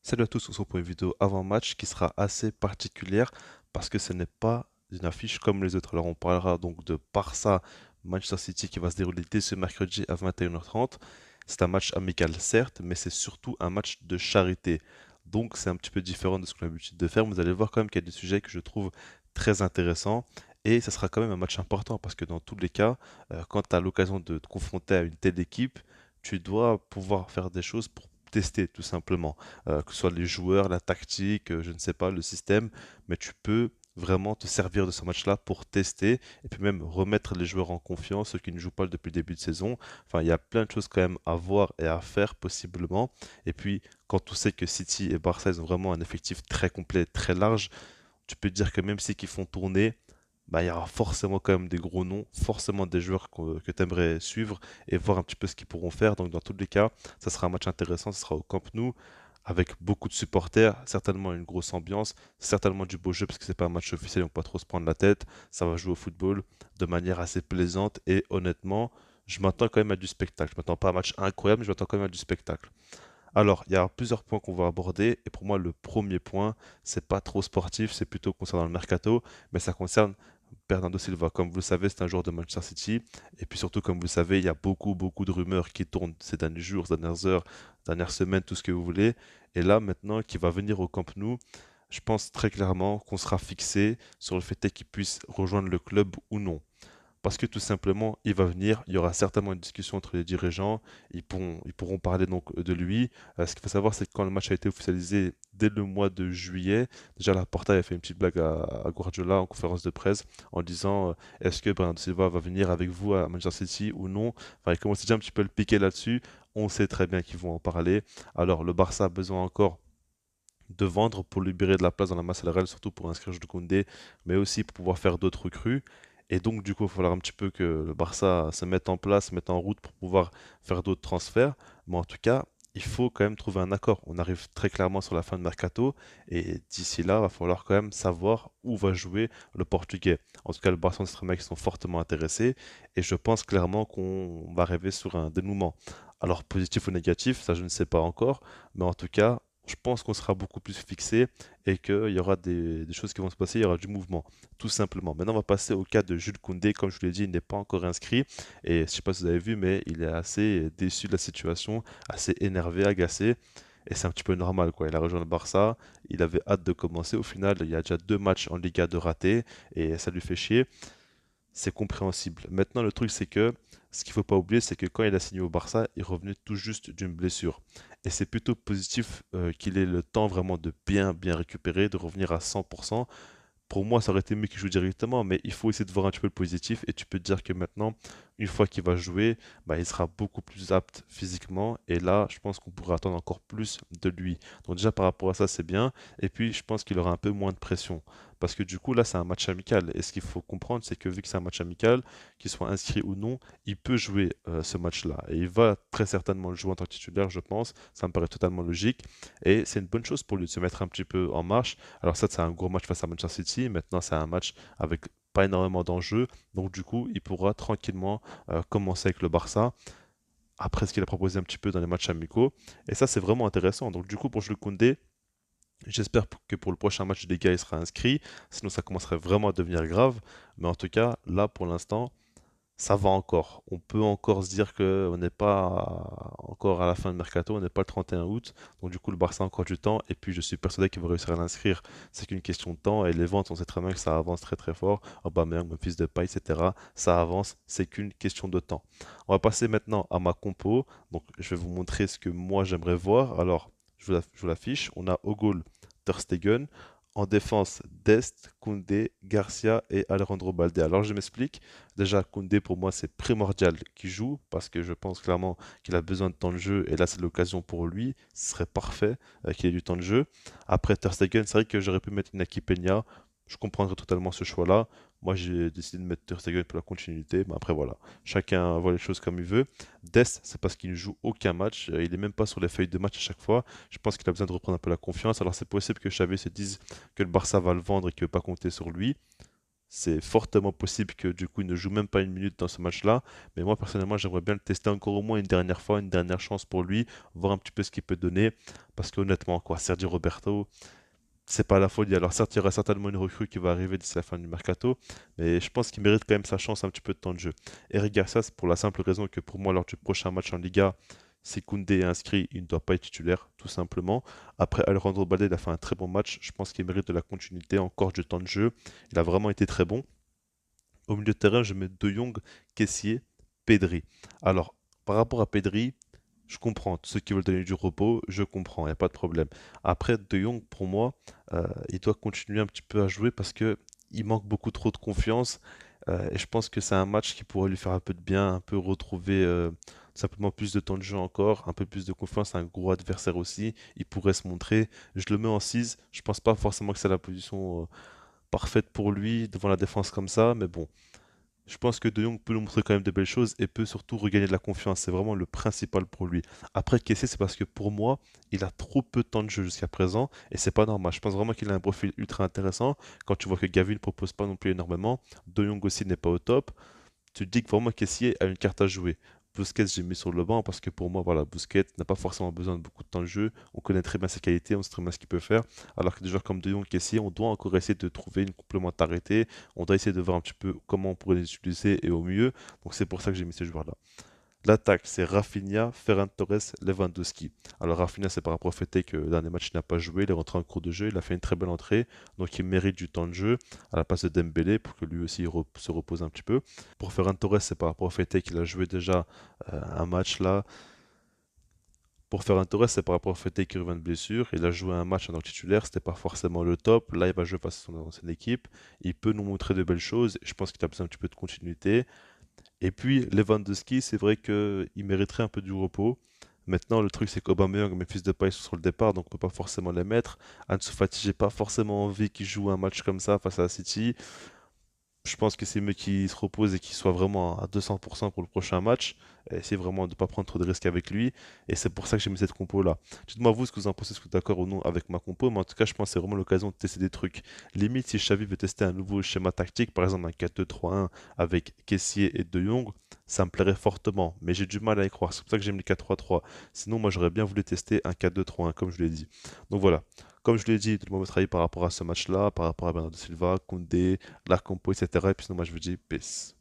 Salut à tous, on se retrouve pour une vidéo avant-match qui sera assez particulière parce que ce n'est pas une affiche comme les autres. Alors on parlera donc de Barça Manchester City qui va se dérouler dès ce mercredi à 21h30. C'est un match amical certes, mais c'est surtout un match de charité. Donc c'est un petit peu différent de ce qu'on a l'habitude de faire. Vous allez voir quand même qu'il y a des sujets que je trouve très intéressants. Et ça sera quand même un match important parce que dans tous les cas, quand tu as l'occasion de te confronter à une telle équipe, tu dois pouvoir faire des choses pour tester tout simplement, que ce soit les joueurs, la tactique, je ne sais pas, le système, mais tu peux vraiment te servir de ce match-là pour tester et puis même remettre les joueurs en confiance, ceux qui ne jouent pas depuis le début de saison. Enfin, il y a plein de choses quand même à voir et à faire possiblement. Et puis, quand on sait que City et Barça, ils ont vraiment un effectif très complet, très large, tu peux te dire que même si qu'ils font tourner, bah, il y aura forcément quand même des gros noms, forcément des joueurs que tu aimerais suivre et voir un petit peu ce qu'ils pourront faire. Donc dans tous les cas, ça sera un match intéressant, ça sera au Camp Nou avec beaucoup de supporters, certainement une grosse ambiance, certainement du beau jeu parce que c'est pas un match officiel, donc pas trop se prendre la tête. Ça va jouer au football de manière assez plaisante et honnêtement, je m'attends quand même à du spectacle. Je m'attends pas à un match incroyable, mais je m'attends quand même à du spectacle. Alors, il y a plusieurs points qu'on va aborder, et pour moi, le premier point, c'est pas trop sportif, c'est plutôt concernant le mercato, mais ça concerne Bernardo Silva. Comme vous le savez, c'est un joueur de Manchester City, et puis surtout, comme vous le savez, il y a beaucoup de rumeurs qui tournent ces derniers jours, ces dernières heures, dernières semaines, tout ce que vous voulez. Et là, maintenant, qu'il va venir au Camp Nou, je pense très clairement qu'on sera fixé sur le fait qu'il puisse rejoindre le club ou non. Parce que tout simplement, il va venir, il y aura certainement une discussion entre les dirigeants, ils pourront parler donc de lui. Ce qu'il faut savoir, c'est que quand le match a été officialisé dès le mois de juillet, déjà Laporta avait fait une petite blague à Guardiola en conférence de presse en disant est-ce que Bernardo Silva va venir avec vous à Manchester City ou non? Enfin, il commence déjà un petit peu à le piquer là-dessus. On sait très bien qu'ils vont en parler. Alors, le Barça a besoin encore de vendre pour libérer de la place dans la masse salariale, surtout pour inscrire Jules Koundé, mais aussi pour pouvoir faire d'autres recrues. Et donc, du coup, il va falloir un petit peu que le Barça se mette en place, se mette en route pour pouvoir faire d'autres transferts. Mais en tout cas, il faut quand même trouver un accord. On arrive très clairement sur la fin de mercato et d'ici là, il va falloir quand même savoir où va jouer le Portugais. En tout cas, le Barça et le qui sont fortement intéressés et je pense clairement qu'on va arriver sur un dénouement. Alors, positif ou négatif, ça je ne sais pas encore, mais en tout cas, je pense qu'on sera beaucoup plus fixé et qu'il y aura des choses qui vont se passer, il y aura du mouvement, tout simplement. Maintenant, on va passer au cas de Jules Koundé. Comme je vous l'ai dit, il n'est pas encore inscrit et je ne sais pas si vous avez vu, mais il est assez déçu de la situation, assez énervé, agacé. Et c'est un petit peu normal, quoi. Il a rejoint le Barça, il avait hâte de commencer. Au final, il y a déjà 2 matchs en Liga de ratés et ça lui fait chier. C'est compréhensible. Maintenant, le truc, c'est que ce qu'il ne faut pas oublier, c'est que quand il a signé au Barça, il revenait tout juste d'une blessure. Et c'est plutôt positif qu'il ait le temps vraiment de bien récupérer, de revenir à 100%. Pour moi, ça aurait été mieux qu'il joue directement, mais il faut essayer de voir un petit peu le positif. Et tu peux te dire que maintenant, une fois qu'il va jouer, bah, il sera beaucoup plus apte physiquement. Et là, je pense qu'on pourrait attendre encore plus de lui. Donc déjà, par rapport à ça, c'est bien. Et puis, je pense qu'il aura un peu moins de pression. Parce que du coup, là, c'est un match amical. Et ce qu'il faut comprendre, c'est que vu que c'est un match amical, qu'il soit inscrit ou non, il peut jouer ce match-là. Et il va très certainement le jouer en tant que titulaire, je pense. Ça me paraît totalement logique. Et c'est une bonne chose pour lui de se mettre un petit peu en marche. Alors ça, c'est un gros match face à Manchester City. Maintenant, c'est un match avec pas énormément d'enjeux. Donc du coup, il pourra tranquillement commencer avec le Barça après ce qu'il a proposé un petit peu dans les matchs amicaux. Et ça, c'est vraiment intéressant. Donc du coup, pour Jules Koundé, j'espère que pour le prochain match des gars, il sera inscrit. Sinon, ça commencerait vraiment à devenir grave. Mais en tout cas, là, pour l'instant, ça va encore. On peut encore se dire qu'on n'est pas encore à la fin de mercato, on n'est pas le 31 août. Donc du coup, le Barça a encore du temps. Et puis, je suis persuadé qu'il va réussir à l'inscrire. C'est qu'une question de temps. Et les ventes, on sait très bien que ça avance très fort. Aubameyang, Memphis Depay, etc. Ça avance. C'est qu'une question de temps. On va passer maintenant à ma compo. Donc, je vais vous montrer ce que moi j'aimerais voir. Alors, je vous l'affiche. On a au goal Ter Stegen. En défense, Dest, Koundé, Garcia et Alejandro Balde. Alors, je m'explique. Déjà, Koundé, pour moi, c'est primordial qu'il joue parce que je pense clairement qu'il a besoin de temps de jeu et là, c'est l'occasion pour lui. Ce serait parfait qu'il ait du temps de jeu. Après, Ter Stegen, c'est vrai que j'aurais pu mettre Inaki Peña. Je comprendrais totalement ce choix-là. Moi, j'ai décidé de mettre Ter Stegen pour la continuité. Mais après, voilà. Chacun voit les choses comme il veut. Dest, c'est parce qu'il ne joue aucun match. Il n'est même pas sur les feuilles de match à chaque fois. Je pense qu'il a besoin de reprendre un peu la confiance. Alors, c'est possible que Xavi se dise que le Barça va le vendre et qu'il ne veut pas compter sur lui. C'est fortement possible que du coup il ne joue même pas une minute dans ce match-là. Mais moi personnellement j'aimerais bien le tester encore au moins une dernière fois, une dernière chance pour lui, voir un petit peu ce qu'il peut donner. Parce qu'honnêtement, quoi, Sergio Roberto, c'est pas la folie. Alors certes, il y aura certainement une recrue qui va arriver d'ici la fin du mercato, mais je pense qu'il mérite quand même sa chance, un petit peu de temps de jeu. Eric Garcia, c'est pour la simple raison que pour moi, lors du prochain match en Liga, si Koundé est inscrit, il ne doit pas être titulaire, tout simplement. Après, Alejandro Balde, il a fait un très bon match. Je pense qu'il mérite de la continuité, encore du temps de jeu. Il a vraiment été très bon. Au milieu de terrain, je mets De Jong, Kessié, Pedri. Alors, par rapport à Pedri, je comprends. Ceux qui veulent donner du repos, je comprends, il n'y a pas de problème. Après, De Jong, pour moi, il doit continuer un petit peu à jouer parce que il manque beaucoup trop de confiance. Et je pense que c'est un match qui pourrait lui faire un peu de bien, un peu retrouver simplement plus de temps de jeu encore, un peu plus de confiance. Un gros adversaire aussi, il pourrait se montrer. Je le mets en 6. Je pense pas forcément que c'est la position parfaite pour lui devant la défense comme ça, mais bon. Je pense que De Jong peut nous montrer quand même de belles choses et peut surtout regagner de la confiance. C'est vraiment le principal pour lui. Après, Kessié, c'est parce que pour moi, il a trop peu de temps de jeu jusqu'à présent et c'est pas normal. Je pense vraiment qu'il a un profil ultra intéressant. Quand tu vois que Gavi ne propose pas non plus énormément, De Jong aussi n'est pas au top, tu te dis que vraiment Kessié a une carte à jouer. Busquets, j'ai mis sur le banc parce que pour moi, voilà, Busquets n'a pas forcément besoin de beaucoup de temps de jeu. On connaît très bien ses qualités, on sait très bien ce qu'il peut faire. Alors que des joueurs comme De Jong, Kessié, on doit encore essayer de trouver une complémentarité. On doit essayer de voir un petit peu comment on pourrait les utiliser et au mieux. Donc c'est pour ça que j'ai mis ces joueurs-là. L'attaque, c'est Rafinha, Ferran Torres, Lewandowski. Alors Rafinha, c'est par rapport au fait que le dernier match, il n'a pas joué, il est rentré en cours de jeu, il a fait une très belle entrée, donc il mérite du temps de jeu à la place de Dembélé pour que lui aussi se repose un petit peu. Pour Ferran Torres, c'est par rapport au fait qu'il a joué déjà un match là. Pour Ferran Torres, c'est par rapport au fait qu'il revient de blessure. Il a joué un match en tant que titulaire, c'était pas forcément le top. Là, il va jouer face à son ancienne équipe. Il peut nous montrer de belles choses. Je pense qu'il a besoin un petit peu de continuité. Et puis Lewandowski, c'est vrai qu'il mériterait un peu du repos. Maintenant, le truc, c'est qu'Aubameyang et Memphis Depay sont sur le départ, donc on ne peut pas forcément les mettre. Ansu Fati, j'ai pas forcément envie qu'il joue un match comme ça face à City. Je pense que c'est mieux qu'il se repose et qu'il soit vraiment à 200% pour le prochain match. Et essayer vraiment de ne pas prendre trop de risques avec lui. Et c'est pour ça que j'ai mis cette compo-là. Dites-moi vous ce que vous en pensez, si vous êtes d'accord ou non avec ma compo. Mais en tout cas, je pense que c'est vraiment l'occasion de tester des trucs. Limite, si Xavi veut tester un nouveau schéma tactique, par exemple un 4-2-3-1 avec Kessié et De Jong, ça me plairait fortement. Mais j'ai du mal à y croire. C'est pour ça que j'ai mis le 4-3-3. Sinon, moi, j'aurais bien voulu tester un 4-2-3-1, comme je l'ai dit. Donc voilà. Comme je l'ai dit, tout le monde votre avis par rapport à ce match-là, par rapport à Bernardo Silva, Koundé, la compo, etc. Et puis sinon, moi, je vous dis peace.